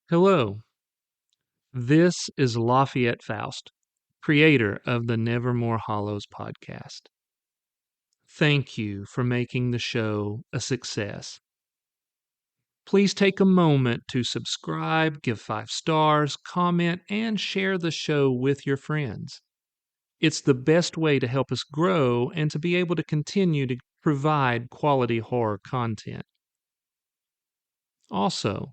Hello, this is Lafayette Faust, creator of the Nevermore Hollows podcast. Thank you for making the show a success. Please take a moment to subscribe, give 5 stars, comment, and share the show with your friends. It's the best way to help us grow and to be able to continue to provide quality horror content. Also,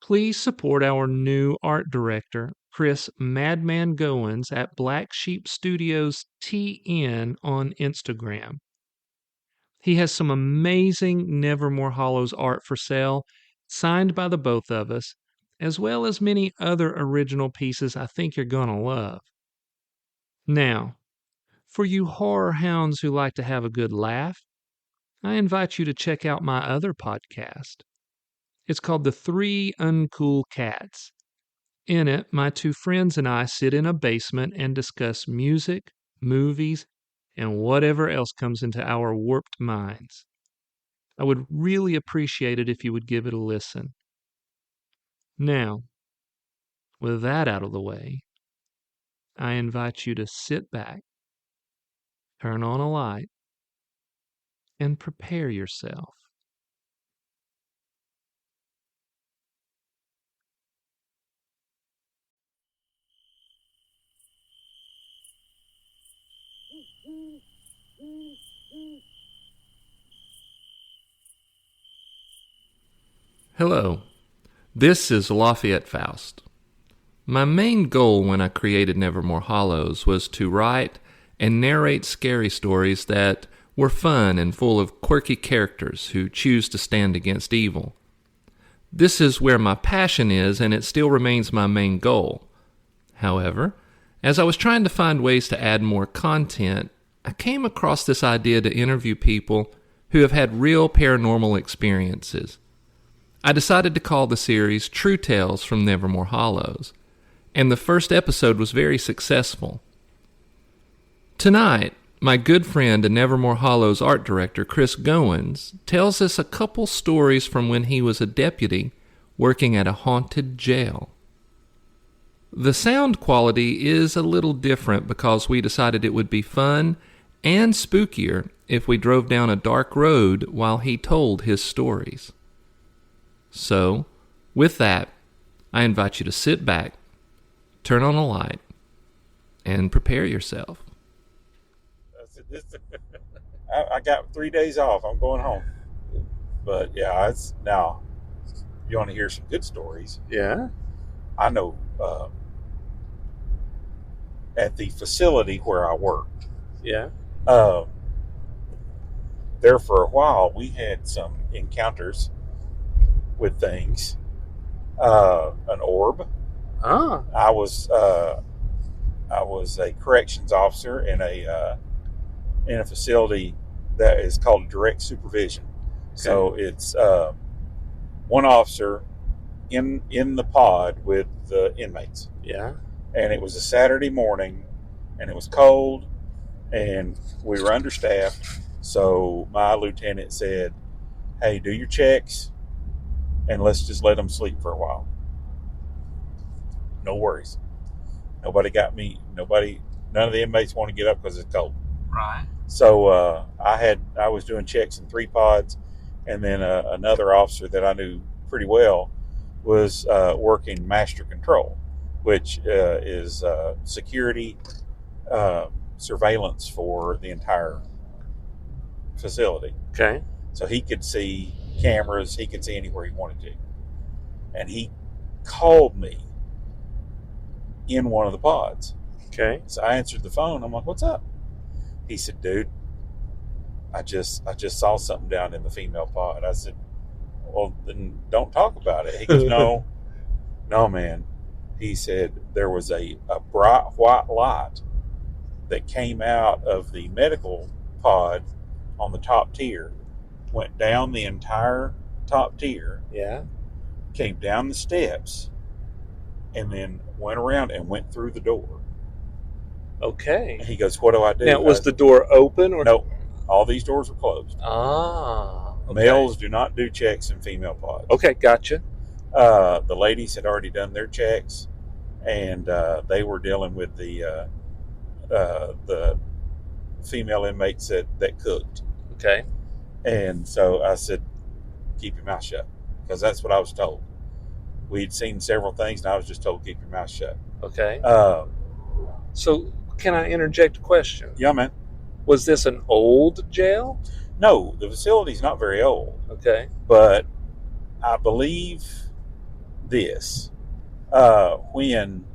please support our new art director, Chris Madman Goins at Black Sheep Studios TN on Instagram. He has some amazing Nevermore Hollows art for sale, signed by the both of us, as well as many other original pieces I think you're going to love. Now, for you horror hounds who like to have a good laugh, I invite you to check out my other podcast. It's called The 3 Uncool Cats. In it, my 2 friends and I sit in a basement and discuss music, movies, and whatever else comes into our warped minds. I would really appreciate it if you would give it a listen. Now, with that out of the way, I invite you to sit back, turn on a light, and prepare yourself. Hello, this is Lafayette Faust. My main goal when I created Nevermore Hollows was to write and narrate scary stories that were fun and full of quirky characters who choose to stand against evil. This is where my passion is, and it still remains my main goal. However, as I was trying to find ways to add more content, I came across this idea to interview people who have had real paranormal experiences. I decided to call the series True Tales from Nevermore Hollows, and the first episode was very successful. Tonight, my good friend and Nevermore Hollows art director Chris Goins tells us a couple stories from when he was a deputy working at a haunted jail. The sound quality is a little different because we decided it would be fun and spookier if we drove down a dark road while he told his stories. So, with that, I invite you to sit back, turn on a light, and prepare yourself. I got 3 days off. I'm going home. But yeah, it's now. You want to hear some good stories? Yeah? I know at the facility where I worked. Yeah. There for a while, we had some encounters with things. An orb. Ah. I was a corrections officer in a facility that is called direct supervision. Okay. So it's one officer in the pod with the inmates. Yeah. And it was a Saturday morning, and it was cold, and we were understaffed. So my lieutenant said, "Hey, do your checks, and let's just let them sleep for a while. No worries." None of the inmates want to get up because it's cold. Right. So I was doing checks in 3 pods, and then another officer that I knew pretty well was working master control, which is security surveillance for the entire facility. Okay. So he could see cameras, he could see anywhere he wanted to. And he called me in one of the pods. Okay. So I answered the phone. I'm like, "What's up?" He said, "Dude, I just saw something down in the female pod." I said, "Well, then don't talk about it." He goes, No, man." He said there was a bright white light that came out of the medical pod on the top tier, went down the entire top tier. Yeah. Came down the steps, and then went around and went through the door. Okay. And he goes, "What do I do?" Now, was the door open or no? All these doors were closed. Ah. Okay. Males do not do checks in female pods. Okay, gotcha. The ladies had already done their checks, and they were dealing with the female inmates that cooked. Okay. And so I said, keep your mouth shut, because that's what I was told. We'd seen several things, and I was just told, keep your mouth shut. Okay. Uh, So can I interject a question? yeah, man. Was this an old jail? No, the facility's not very old, Okay. but I believe this. When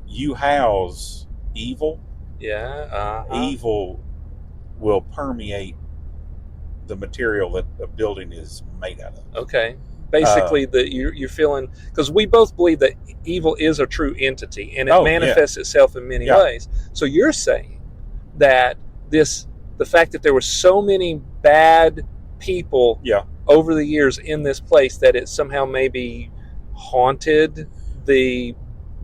you house evil, Yeah. evil will permeate the material that a building is made out of. Okay. Basically, you're feeling, because we both believe that evil is a true entity and it manifests itself in many ways. So you're saying that the fact that there were so many bad people over the years in this place, that it somehow maybe haunted the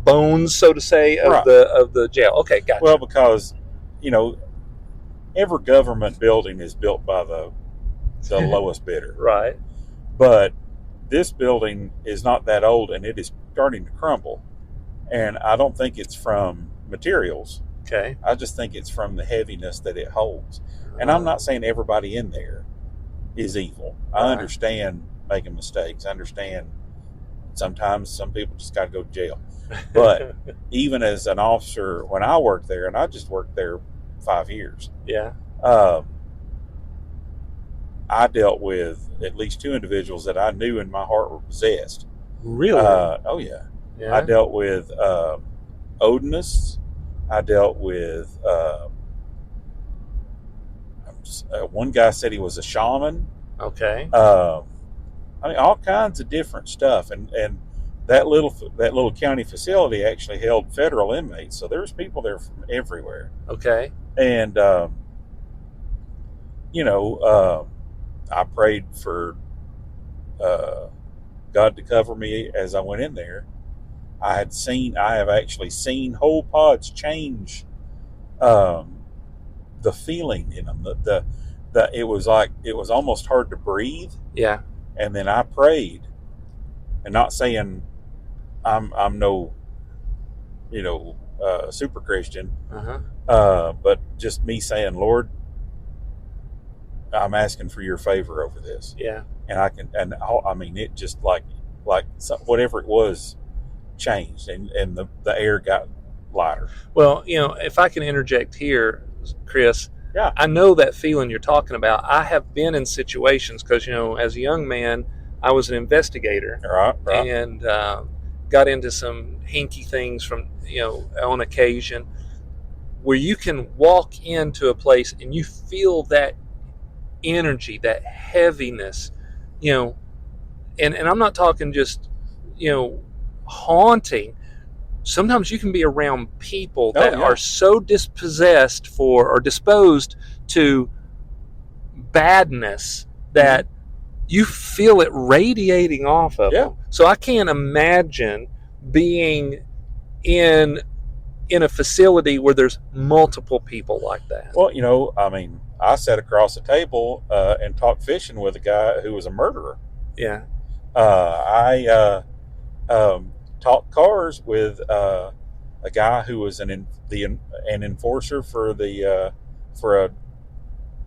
bones, so to say, of the jail. Okay, gotcha. Well, because every government building is built by the lowest bidder, right? But this building is not that old, and it is starting to crumble. And I don't think it's from materials. Okay. I just think it's from the heaviness that it holds. And I'm not saying everybody in there is evil. I understand making mistakes. I understand sometimes some people just got to go to jail. But even as an officer, when I worked there, and I just worked there 5 years. Yeah. I dealt with at least 2 individuals that I knew in my heart were possessed. Really? Oh, yeah. I dealt with Odinists. I dealt with one guy said he was a shaman. Okay. I mean, all kinds of different stuff, and that little county facility actually held federal inmates, so there was people there from everywhere. Okay. And I prayed for God to cover me as I went in there. I have actually seen whole pods change the feeling in them. It was almost hard to breathe. Yeah. And then I prayed, and not saying I'm no super Christian, but just me saying, Lord, I'm asking for your favor over this. Yeah. And I mean, it just like whatever it was changed, and the air got lighter. Well, if I can interject here, Chris, yeah, I know that feeling you're talking about. I have been in situations, because as a young man, I was an investigator, right. And got into some hinky things from on occasion, where you can walk into a place and you feel that energy, that heaviness, and I'm not talking just haunting. Sometimes you can be around people that are so dispossessed or disposed to badness that you feel it radiating off of them. So I can't imagine being in a facility where there's multiple people like that. Well, I mean, I sat across the table and talked fishing with a guy who was a murderer. Yeah. I talked cars with a guy who was an enforcer for the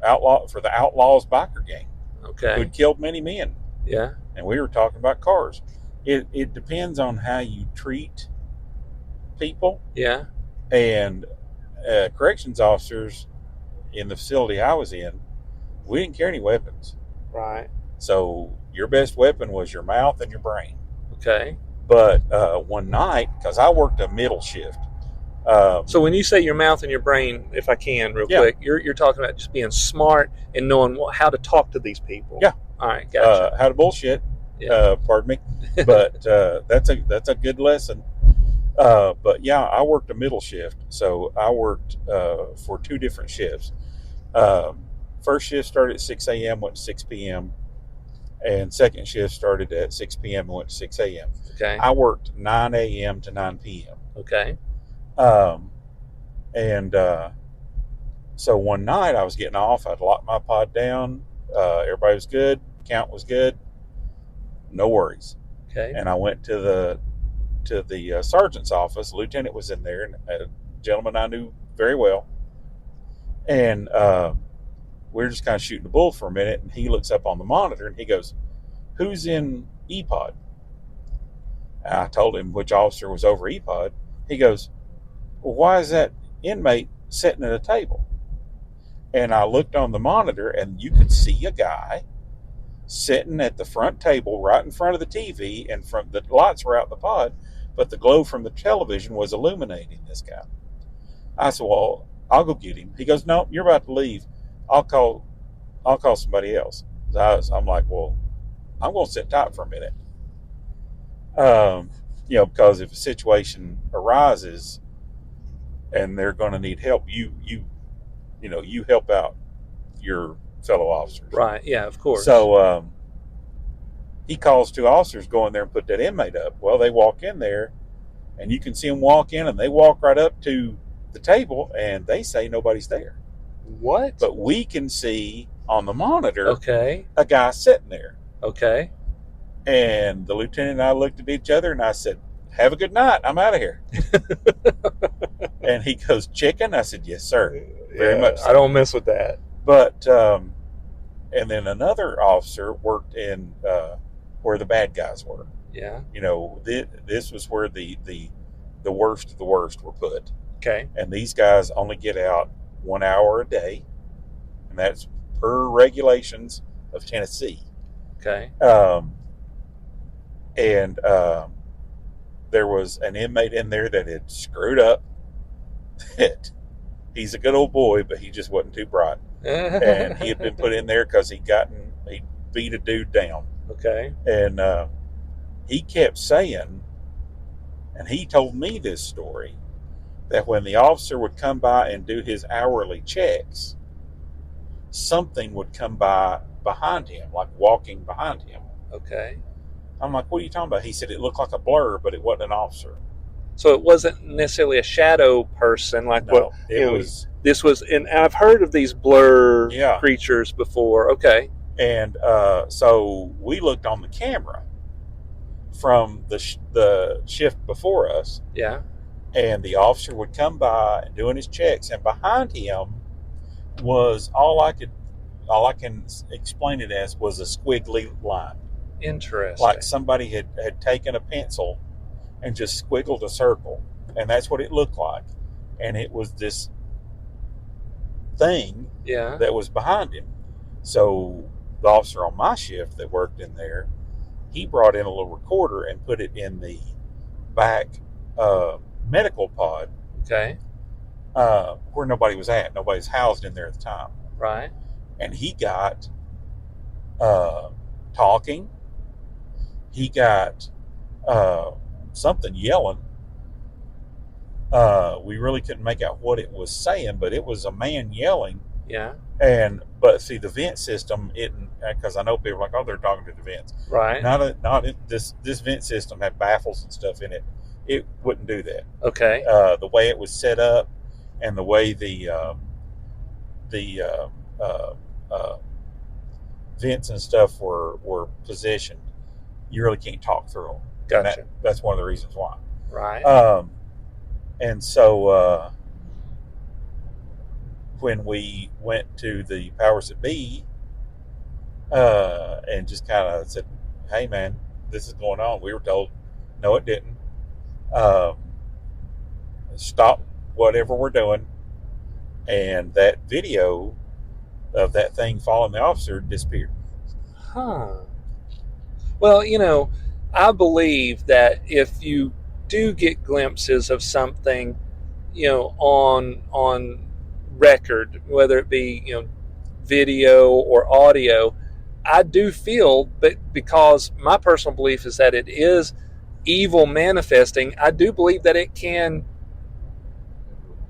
Outlaws biker gang. Okay. Who'd killed many men. Yeah. And we were talking about cars. It depends on how you treat people. Yeah. And corrections officers in the facility I was in, we didn't carry any weapons. Right. So your best weapon was your mouth and your brain. Okay. But one night, because I worked a middle shift. So when you say your mouth and your brain, if I can, real quick, you're talking about just being smart and knowing how to talk to these people. Yeah. All right. Gotcha. How to bullshit. Yeah. Pardon me. But that's a good lesson. But yeah, I worked a middle shift, so I worked for 2 different shifts. First shift started at 6 a.m., went to 6 p.m., and second shift started at 6 p.m. and went to 6 a.m. Okay. I worked 9 a.m. to 9 p.m. Okay. So one night I was getting off. I'd locked my pod down. Everybody was good. Count was good. No worries. Okay. And I went to the sergeant's office. Lieutenant was in there, and a gentleman I knew very well. And we were just kind of shooting the bull for a minute. And he looks up on the monitor and he goes, "Who's in EPOD?" And I told him which officer was over EPOD. He goes, "Well, why is that inmate sitting at a table?" And I looked on the monitor, and you could see a guy sitting at the front table right in front of the TV, and from the lights were out the pod, but the glow from the television was illuminating this guy. I said, "Well, I'll go get him." He goes, "No, you're about to leave. I'll call somebody else." I'm like, "Well, I'm going to sit tight for a minute." Because if a situation arises and they're going to need help, you help out your fellow officers. Right. Yeah, of course. So he calls two officers, go in there and put that inmate up. Well, they walk in there, and you can see them walk in, and they walk right up to the table, and they say nobody's there. What? But we can see on the monitor Okay. a guy sitting there. Okay. And the lieutenant and I looked at each other, and I said, "Have a good night. I'm out of here." And he goes, "Chicken?" I said, "Yes, sir. Very much so." I don't mess with that. But and then another officer worked in where the bad guys were. Yeah. This was where the worst of the worst were put. Okay. And these guys only get out 1 hour a day, and that's per regulations of Tennessee. Okay. And there was an inmate in there that had screwed up. He's a good old boy, but he just wasn't too bright. And he had been put in there because he beat a dude down. Okay. And he kept saying, and he told me this story, that when the officer would come by and do his hourly checks, something would come by behind him, like walking behind him. Okay. I'm like, "What are you talking about?" He said it looked like a blur, but it wasn't an officer. So it wasn't necessarily a shadow person, like No, what it was. This was, and I've heard of these blur Yeah. creatures before. Okay. And so we looked on the camera from the shift before us. Yeah. And the officer would come by and doing his checks, and behind him was all I can explain it as was a squiggly line. Interesting. Like somebody had taken a pencil and just squiggled a circle, and that's what it looked like. And it was this thing that was behind him. So the officer on my shift that worked in there, he brought in a little recorder and put it in the back medical pod. Okay. Where nobody was at. Nobody was housed in there at the time. Right. And he got talking. He got something yelling. We really couldn't make out what it was saying, but it was a man yelling. Yeah. But see, the vent system, because I know people are like, "Oh, they're talking to the vents." Right. This vent system had baffles and stuff in it. It wouldn't do that. Okay. The way it was set up, and the way the vents and stuff were positioned, you really can't talk through them. Gotcha. And that's one of the reasons why. Right. And so when we went to the powers that be, and just kind of said, "Hey, man, this is going on," we were told, "No, it didn't. Stop whatever we're doing." And that video of that thing following the officer disappeared. Huh. Well, I believe that if you do get glimpses of something, on record, whether it be, video or audio, I do feel, but because my personal belief is that it is evil manifesting, I do believe that it can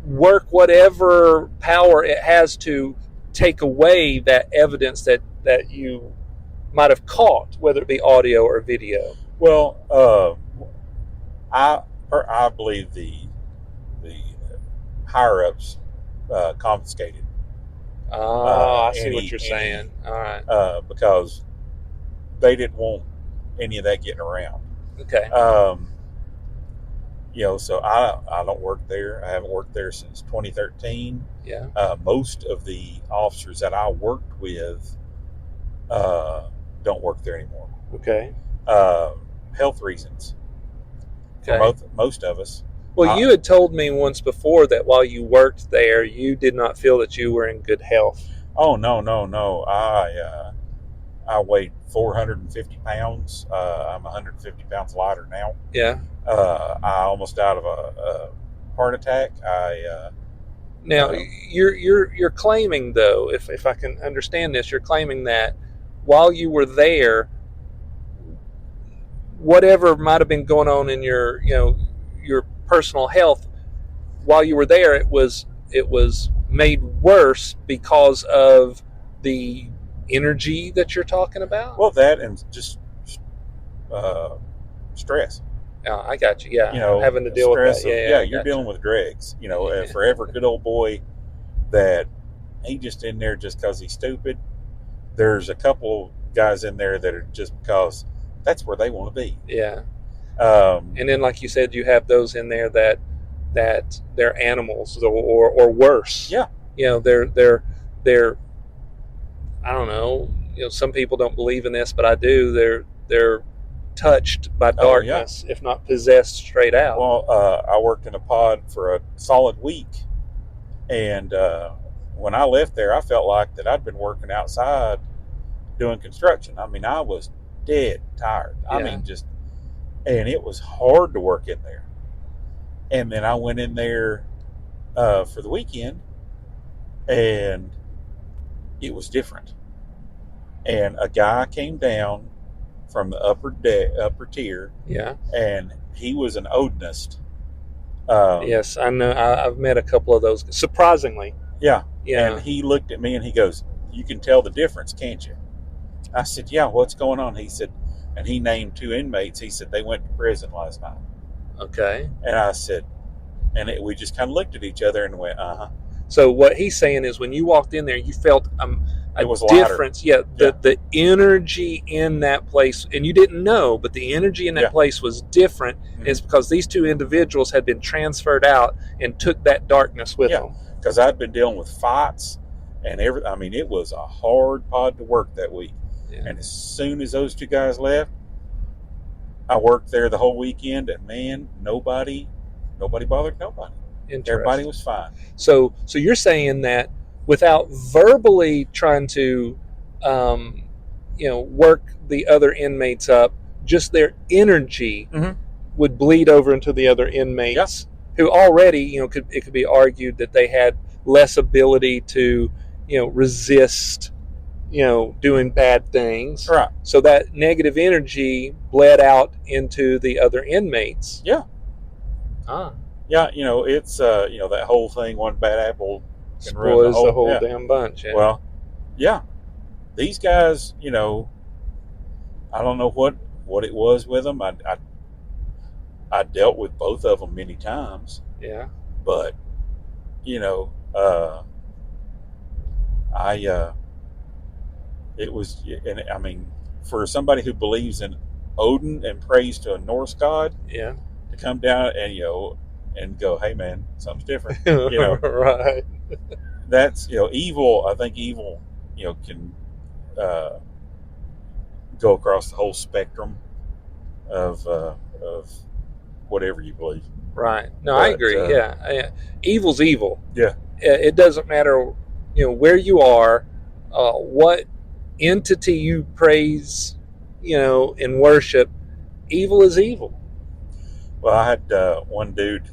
work whatever power it has to take away that evidence that you might have caught, whether it be audio or video. Well, I believe the higher ups confiscated. I see what you're saying. All right. Because they didn't want any of that getting around. Okay. So I don't work there. I haven't worked there since 2013. Yeah. Most of the officers that I worked with don't work there anymore. Okay. Health reasons for Okay. most of us. Well, you had told me once before that while you worked there, you did not feel that you were in good health. Oh, no. I weighed 450 pounds. I'm 150 pounds lighter now. Yeah. I almost died of a heart attack. Now you're claiming, though, if I can understand this, you're claiming that while you were there, whatever might have been going on in your personal health while you were there, it was made worse because of the energy that you're talking about. Well, that and just stress. I got you. Yeah, having to deal with that. Yeah, you're dealing with dregs. Forever good old boy that he just in there just because he's stupid. There's a couple guys in there that are just because that's where they want to be. Yeah. And then, like you said, you have those in there that they're animals or worse. Yeah. They're I don't know. Some people don't believe in this, but I do. They're touched by darkness, if not possessed straight out. Well, I worked in a pod for a solid week, and when I left there, I felt like that I'd been working outside doing construction. I mean, I was dead tired. I mean, and it was hard to work in there. And then I went in there for the weekend, and it was different. And a guy came down from the upper tier. Yeah. And he was an Odinist. Yes, I know. I've met a couple of those. Surprisingly. Yeah. Yeah. And he looked at me and he goes, "You can tell the difference, can't you?" I said, "Yeah, what's going on?" He said, and he named 2 inmates. He said, "They went to prison last night." Okay. And I said, we just kind of looked at each other and went, uh-huh. So what he's saying is when you walked in there, you felt it was difference. Lighter. Yeah, the energy in that place, and you didn't know, but the energy in that place was different. Mm-hmm. It's because these 2 individuals had been transferred out and took that darkness with them. Because I'd been dealing with fights and everything. I mean, it was a hard pod to work that week. Yeah. And as soon as those 2 guys left, I worked there the whole weekend, and man, nobody bothered nobody. Everybody was fine. So you're saying that without verbally trying to, work the other inmates up, just their energy would bleed over into the other inmates who already, it could be argued that they had less ability to, resist, doing bad things. Right. So that negative energy bled out into the other inmates. Yeah. Ah. Yeah, it's that whole thing. One bad apple can spoils the whole damn bunch. Yeah. Well, yeah, these guys, I don't know what it was with them. I dealt with both of them many times. Yeah, but it was, and I mean, for somebody who believes in Odin and prays to a Norse god, to come down and go, "Hey man, something's different." Right. That's evil. I think evil, can go across the whole spectrum of whatever you believe. Right. No, I agree. Evil's evil. Yeah. It doesn't matter, where you are, what entity you praise, and worship. Evil is evil. Well, I had one dude,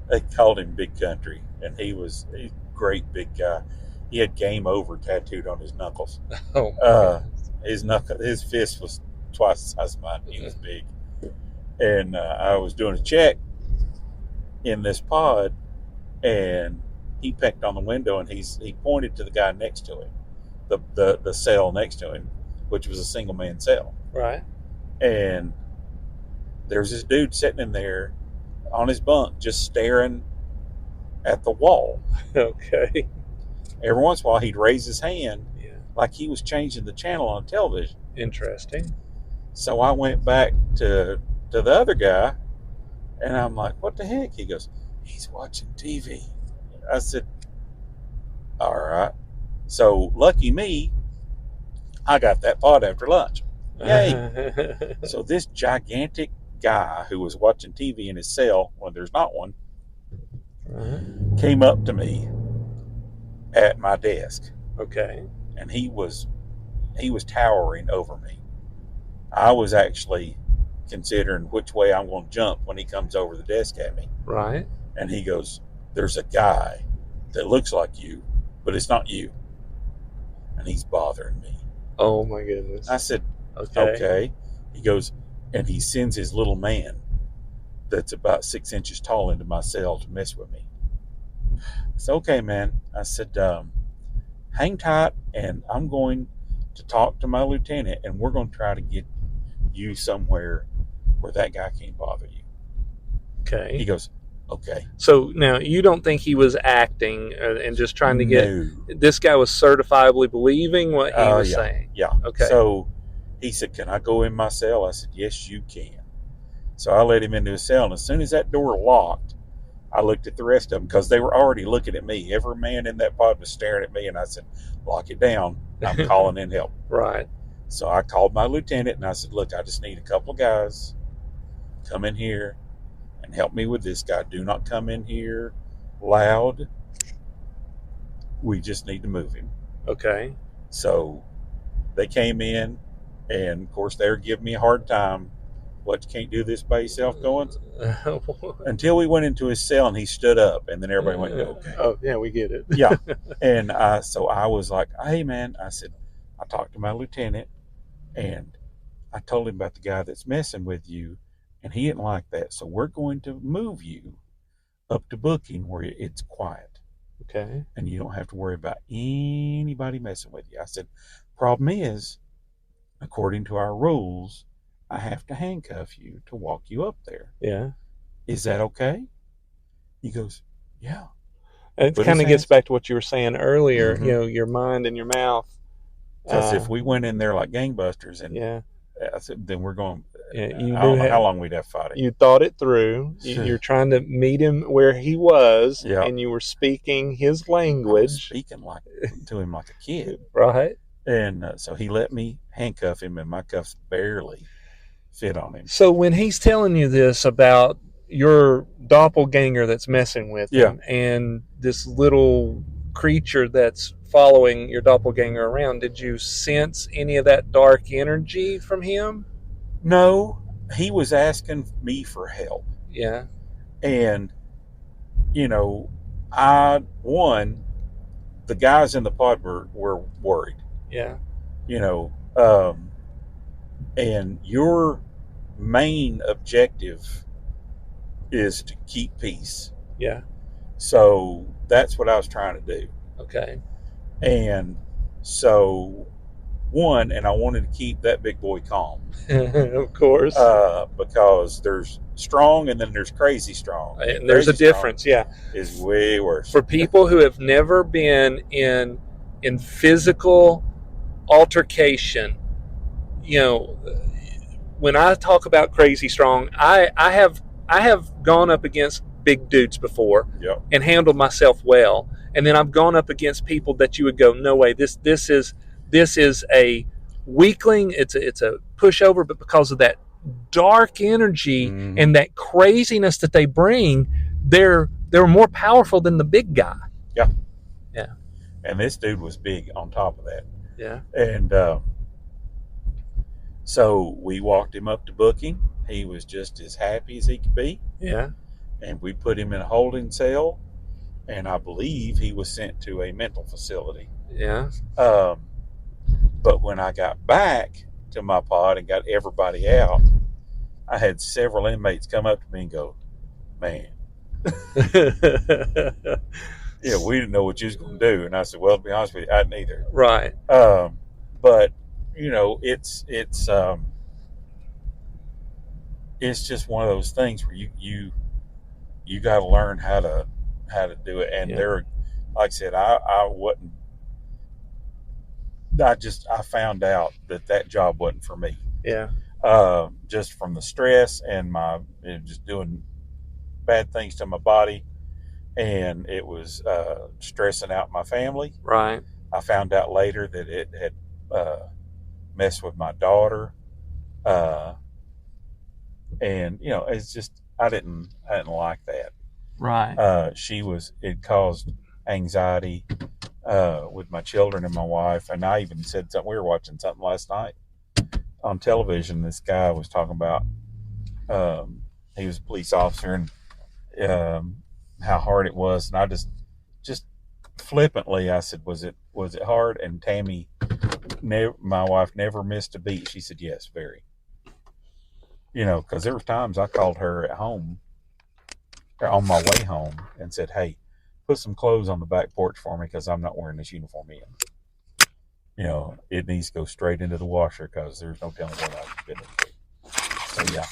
they called him Big Country, and he's a great big guy. He had "Game Over" tattooed on his knuckles. Oh, his fist was twice the size of mine. He was big. And I was doing a check in this pod, and he pecked on the window, and he pointed to the guy next to him, the cell next to him, which was a single man cell. Right. And there's this dude sitting in there on his bunk just staring at the wall. Okay. Every once in a while he'd raise his hand like he was changing the channel on television. Interesting. So I went back to the other guy, and I'm like, what the heck? He goes, he's watching TV. I said, all right. So lucky me, I got that pod after lunch. Yay. So this gigantic guy who was watching TV in his cell when there's not one came up to me at my desk. Okay. And he was towering over me. I was actually considering which way I'm going to jump when he comes over the desk at me. Right. And he goes, there's a guy that looks like you, but it's not you. And he's bothering me. Oh my goodness. I said, okay. He goes, and he sends his little man that's about 6 inches tall into my cell to mess with me. I said, okay, man. I said, hang tight, and I'm going to talk to my lieutenant, and we're going to try to get you somewhere where that guy can't bother you. Okay. He goes, okay. So now you don't think he was acting and just trying to get... No. This guy was certifiably believing what he was saying? Yeah. Okay. So he said, can I go in my cell? I said, yes, you can. So I let him into his cell, and as soon as that door locked, I looked at the rest of them because they were already looking at me. Every man in that pod was staring at me, and I said, lock it down. I'm calling in help. Right. So I called my lieutenant, and I said, look, I just need a couple of guys. Come in here and help me with this guy. Do not come in here loud. We just need to move him. Okay. So they came in, and of course they were giving me a hard time. What, you can't do this by yourself, going? Until we went into his cell and he stood up, and then everybody went, okay. Oh, yeah, we get it. Yeah. And so I was like, hey, man, I said, I talked to my lieutenant, and I told him about the guy that's messing with you, and he didn't like that. So we're going to move you up to booking where it's quiet. Okay. And you don't have to worry about anybody messing with you. I said, problem is, according to our rules, I have to handcuff you to walk you up there. Yeah. Is that okay? He goes, yeah. It kind of gets back to what you were saying earlier, you know, your mind and your mouth. Because if we went in there like gangbusters, and yeah, I said, then we're going, you I don't know how long we'd have fighting. You thought it through. You're trying to meet him where he was, yeah. And you were speaking his language. I was speaking to him like a kid. Right. And so he let me handcuff him, and my cuffs barely fit on him. So when he's telling you this about your doppelganger that's messing with him and this little creature that's following your doppelganger around, did you sense any of that dark energy from him? No, he was asking me for help. Yeah. And, you know, the guys in the pod were worried. Yeah. You know, and your main objective is to keep peace. Yeah. So that's what I was trying to do. Okay. And so, and I wanted to keep that big boy calm. Of course. Because there's strong and then there's crazy strong. And there's a difference, is way worse. For people who have never been in physical altercation, you know, when I talk about crazy strong, I have gone up against big dudes before and handled myself well. And then I've gone up against people that you would go, no way, this is a weakling, it's a pushover, but because of that dark energy and that craziness that they bring, they're more powerful than the big guy. Yeah. Yeah. And this dude was big on top of that. Yeah. And so we walked him up to booking. He was just as happy as he could be. Yeah. And we put him in a holding cell, and I believe he was sent to a mental facility. Yeah. But when I got back to my pod and got everybody out, I had several inmates come up to me and go, man, yeah, we didn't know what you was going to do. And I said, well, to be honest with you, I didn't either. Right. But, you know, it's just one of those things where you got to learn how to do it. And there, like I said, I wasn't. I found out that job wasn't for me. Yeah. just from the stress and just doing bad things to my body, and it was stressing out my family. Right. I found out later that it had messed with my daughter, uh, and it's just I didn't like that. Right. It caused anxiety with my children and my wife, and I even said something. We were watching something last night on television. This guy was talking about he was a police officer, and how hard it was, and I just flippantly I said, was it hard? And Tammy, my wife, never missed a beat. She said, yes, very. Because there were times I called her at home or on my way home and said, hey, put some clothes on the back porch for me because I'm not wearing this uniform in. It needs to go straight into the washer because there's no telling what I've been into. So yeah.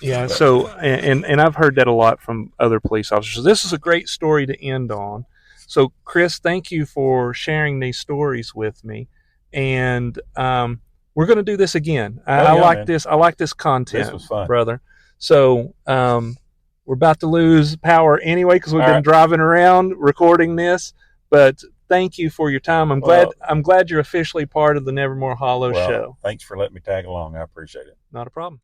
Yeah. So, and I've heard that a lot from other police officers. This is a great story to end on. So, Chris, thank you for sharing these stories with me, and we're going to do this again. I like man. this. I like this content. This was fun, brother. So, we're about to lose power anyway because we've All been right. driving around recording this. But thank you for your time. I'm glad you're officially part of the Nevermore Hollow show. Thanks for letting me tag along. I appreciate it. Not a problem.